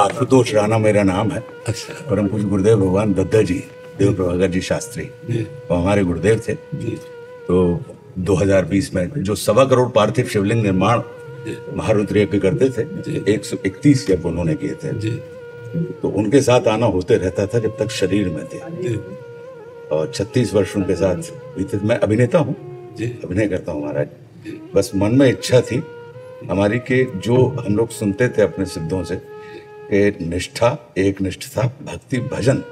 आशुतोष राणा मेरा नाम है। अच्छा। परम पूज्य गुरुदेव भगवान दद्दा जी, देव प्रभाकर जी शास्त्री, वो हमारे गुरुदेव थे। तो 2020 में जो 1.25 करोड़ पार्थिव शिवलिंग निर्माण महारुद्र यज्ञ करते थे, 131 यज्ञ उन्होंने किए थे। तो उनके साथ आना होते रहता था जब तक शरीर में थे, और 36 वर्ष उनके साथ बीते। मैं अभिनेता हूँ, अभिनय करता हूँ महाराज। बस मन में इच्छा थी हमारी कि जो हम लोग सुनते थे अपने सिद्धों से कि निष्ठा, एक निष्ठता, भक्ति, भजन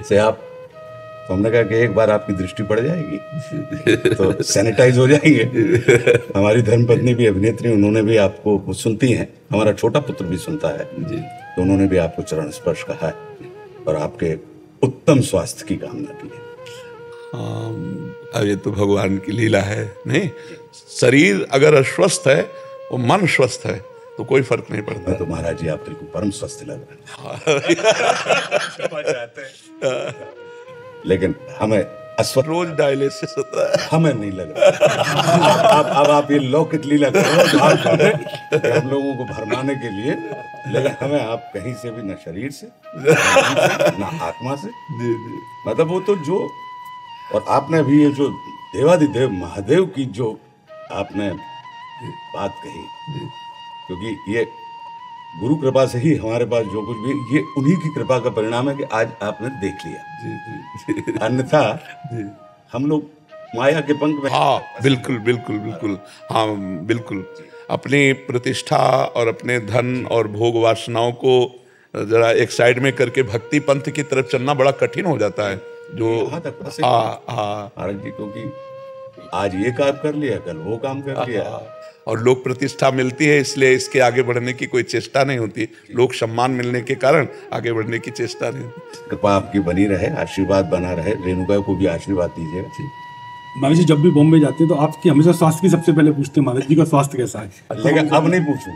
से आप, तो हमने कहा कि एक बार आपकी दृष्टि पड़ जाएगी तो सैनिटाइज हो जाएंगे। हमारी धर्मपत्नी भी अभिनेत्री, उन्होंने भी आपको सुनती हैं, हमारा छोटा पुत्र भी सुनता है, तो उन्होंने भी आपको चरण स्पर्श कहा है और आपके उत्तम स्वास्थ्य की कामना की है। अब ये तो भगवान की लीला है। नहीं, शरीर अगर अस्वस्थ है और मन स्वस्थ है तो कोई फर्क नहीं पड़ता। तो महाराज जी आप बिल्कुल परम स्वस्थ लग रहे हैं। लेकिन हमें रोज डायलिसिस होता है, हमें नहीं लग रहा। अब आप ये लौकिक लीला करो हम लोगों को भरमाने के लिए, लेकिन हमें आप कहीं से भी, न शरीर से, न आत्मा से, मतलब वो तो जो, और आपने भी ये जो देवादिदेव महादेव की जो आपने बात कही, क्योंकि ये गुरु कृपा से ही हमारे पास जो कुछ भी, ये उन्हीं की कृपा का परिणाम है कि आज आपने देख लिया। अन्यथा हम लोग माया के पंख में। हाँ, बिल्कुल बिल्कुल बिल्कुल, हाँ बिल्कुल। अपनी प्रतिष्ठा और अपने धन और भोग वासनाओं को जरा एक साइड में करके भक्ति पंथ की तरफ चलना बड़ा कठिन हो जाता है। जो महाराज जी, क्योंकि आज ये काम कर लिया, कल वो काम कर लिया, और लोक प्रतिष्ठा मिलती है इसलिए इसके आगे बढ़ने की कोई चेष्टा नहीं होती। लोक सम्मान मिलने के कारण आगे बढ़ने की चेष्टा नहीं होती। कृपा आपकी बनी रहे, आशीर्वाद बना रहे। रेणुका को भी आशीर्वाद दीजिएगा। महाराज जी जब भी बॉम्बे जाते हैं तो आपकी हमेशा स्वास्थ्य की सबसे पहले पूछते हैं, महाराज जी का स्वास्थ्य कैसा है? लेकिन अब नहीं पूछूं।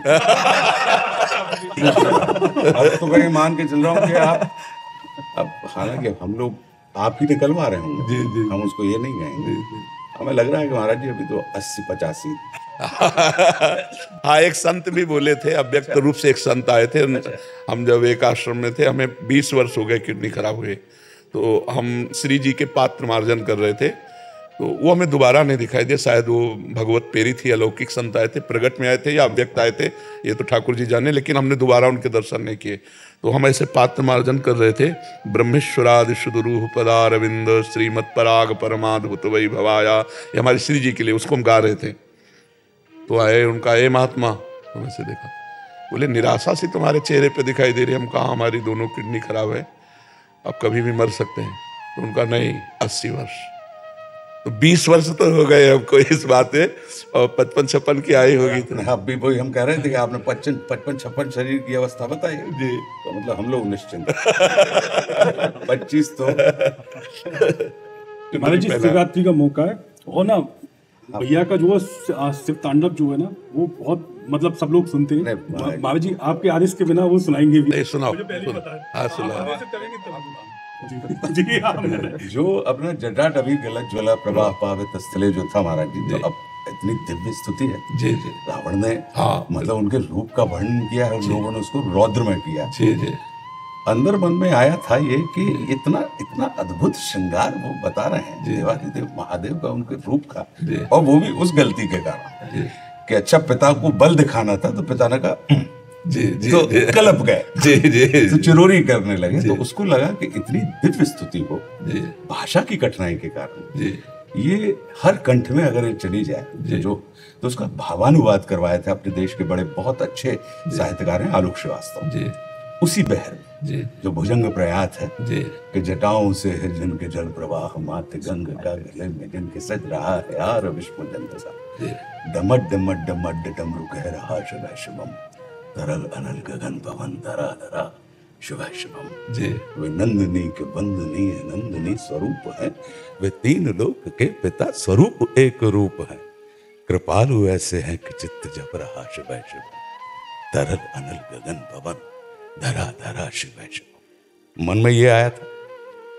अब तो मैं मान के चल रहा हूँ कि आप, अब हालांकि हम लोग आप ही निकलवा रहे होंगे, हम उसको ये नहीं कहेंगे। हमें लग रहा है कि महाराज जी अभी तो 80-85। हाँ, एक संत भी बोले थे, अव्यक्त रूप से एक संत आए थे। हम जब एक आश्रम में थे, हमें 20 वर्ष हो गए किडनी खराब हुए, तो हम श्री जी के पात्र मार्जन कर रहे थे, तो वो हमें दोबारा नहीं दिखाई दिया। शायद वो भगवत पेरी थी, अलौकिक संत आए थे, प्रगट में आए थे या अव्यक्त आए थे, ये तो ठाकुर जी जाने, लेकिन हमने दोबारा उनके दर्शन नहीं किए। तो हम ऐसे पात्र मार्जन कर रहे थे। ब्रह्मेश्वरादि शुद्धरूह पदारविंद श्रीमत् पराग परमाद्भुत वैभवाया, ये हमारे श्री जी के लिए, उसको हम गा रहे थे। तो आए, उनका ए महात्मा, हमने से देखा, बोले निराशा सी तुम्हारे चेहरे पे दिखाई दे रही है। हम कहा हमारी दोनों किडनी खराब है, अब कभी भी मर सकते हैं। तो उनका नहीं, 80 वर्ष। तो 20 वर्ष तो हो गए हमको इस बात में, और 55-56 की आई होगी। तो अब भी वही हम कह रहे थे कि आपने 55-56 शरीर की अवस्था बताई जी, तो मतलब हम लोग निश्चिंत। 25 तो महाराज जी शिवरात्रि का मौका है, और ना भैया का जो शिव तांडव जो है ना, वो बहुत मतलब सब लोग सुनते हैं। महाराज जी आपके आदेश के बिना वो सुनाएंगे भी। सुनाओ। जो अपना जटाट अभी गलत ज्वला प्रवाह पावे तस्थले जो था महाराज जी, तो अब इतनी दिव्य स्तुति है जी। रावण ने मतलब उनके रूप का वर्णन किया है, लोगों ने उसको रौद्र में किया जी। अंदर मन में आया था ये कि इतना अद्भुत श्रृंगार वो बता रहे हैं देवादिदेव महादेव का, उनके रूप का, और वो भी उस गलती के कारण कि अच्छा पिता को बल दिखाना था, तो पिता ने कहा जी, तो कलप गए जी, तो चिरोरी करने लगे। तो उसको लगा कि इतनी दिव्य स्तुति को भाषा की कठिनाई के कारण ये हर कंठ में अगर ये चली जाए जो, तो उसका भावानुवाद करवाए थे अपने देश के बड़े बहुत अच्छे साहित्यकार हैं आलोक श्रीवास्तव। उसी बहर जो भुजंग प्रयात है कि जटाओं से है जिनके जल प्रवाह, मात गंग का गले में जिनके सज रहा है यार विष्णु जंत सा, डमट डमट डमट डमरू कह रहा शिव शिवम, तरल अनल गगन पवन धरा धरा शिव शिवम जी। वे नंदनी के बंदनी है, नंदनी स्वरूप है, वे तीन लोक के पिता स्वरूप एक रूप है, कृपालु ऐसे हैं कि चित्त जप रहा शिव शिवम, तरल अनल गगन पवन धरा धरा शिव शिवम। मन में ये आया था,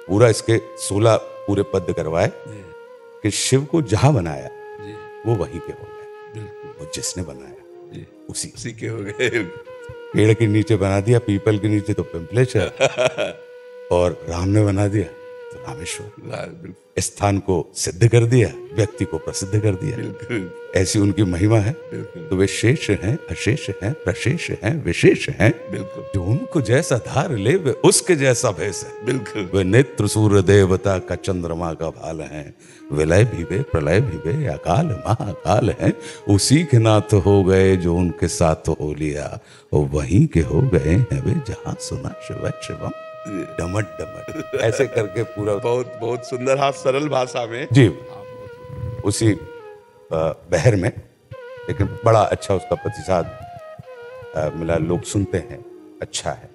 पूरा इसके 16 पूरे पद करवाए कि शिव को जहां बनाया वो वहीं के हो गए, वो जिसने बनाया उसी के हो गए। पेड़ के नीचे बना दिया, पीपल के नीचे तो पिंपलेश्वर, और राम ने बना दिया तो रामेश्वर। स्थान को सिद्ध कर दिया, व्यक्ति को प्रसिद्ध कर दिया। ऐसी उनकी महिमा है। तो वे शेष हैं, अशेष हैं, प्रशेष हैं, विशेष हैं। जो उनको जैसा धार ले वे उसके जैसा भेष है। बिल्कुल। वे नेत्र सूर्य देवता का चंद्रमा का भाल हैं। विलय भी वे, प्रलय भी वे, अकाल महाकाल हैं। उसी के नाथ हो गए जो उनके साथ हो लिया, और वहीं के हो गए हैं वे जहां सुना शिव शिवम डमट डमट। ऐसे करके पूरा बहुत बहुत सुंदर, हाथ सरल भाषा में जी, उसी बहर में, लेकिन बड़ा अच्छा उसका प्रतिसाद मिला, लोग सुनते हैं, अच्छा है।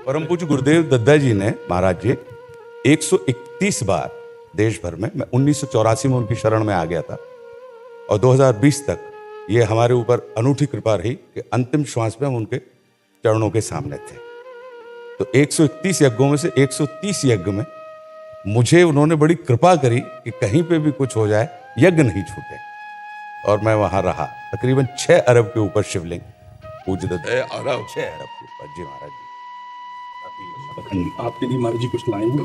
परम पूज्य गुरुदेव दद्दा जी ने, महाराज जी, 131 बार देश भर में, मैं 1984 में उनकी शरण में आ गया था, और 2020 तक ये हमारे ऊपर अनूठी कृपा रही कि अंतिम श्वास में हम उनके चरणों के सामने थे। तो 131 यज्ञों में से 130 यज्ञ में मुझे उन्होंने बड़ी कृपा करी कि कहीं पे भी कुछ हो जाए यज्ञ नहीं छूटे, और मैं वहां रहा। तकरीबन 6 अरब के ऊपर शिवलिंग पूज्य दत्त, 6 अरब के ऊपर। जी महाराज जी, आपके लिए महाराज जी कुछ लाएंगे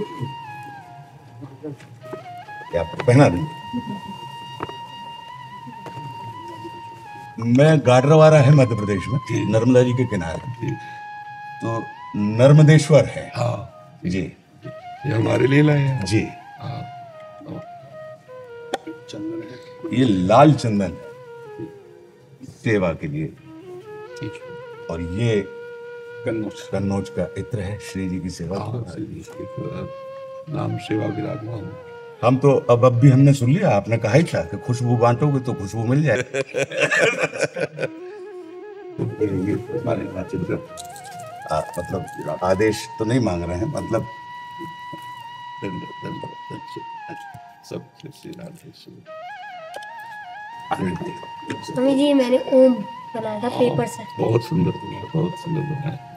क्या पहना दूं? मैं गाडरवारा है मध्य प्रदेश में, नर्मदा जी के किनारे, तो नर्मदेश्वर है। हाँ जी, ये हमारे लिए लाए हैं जी। हाँ। चंदन है, ये लाल चंदन सेवा के लिए, और ये कन्नौज का इत्र है श्री जी की सेवा। नाम सेवा विराजमान। हम तो अब भी हमने सुन लिया, आपने कहा ही था कि खुशबू बांटोगे तो खुशबू मिल जाए। मतलब आदेश तो नहीं मांग रहे हैं, मतलब सब श्री राधे। स्वामी जी मैंने ओम बनाया था पेपर से। बहुत सुंदर, बहुत सुंदर बनाया।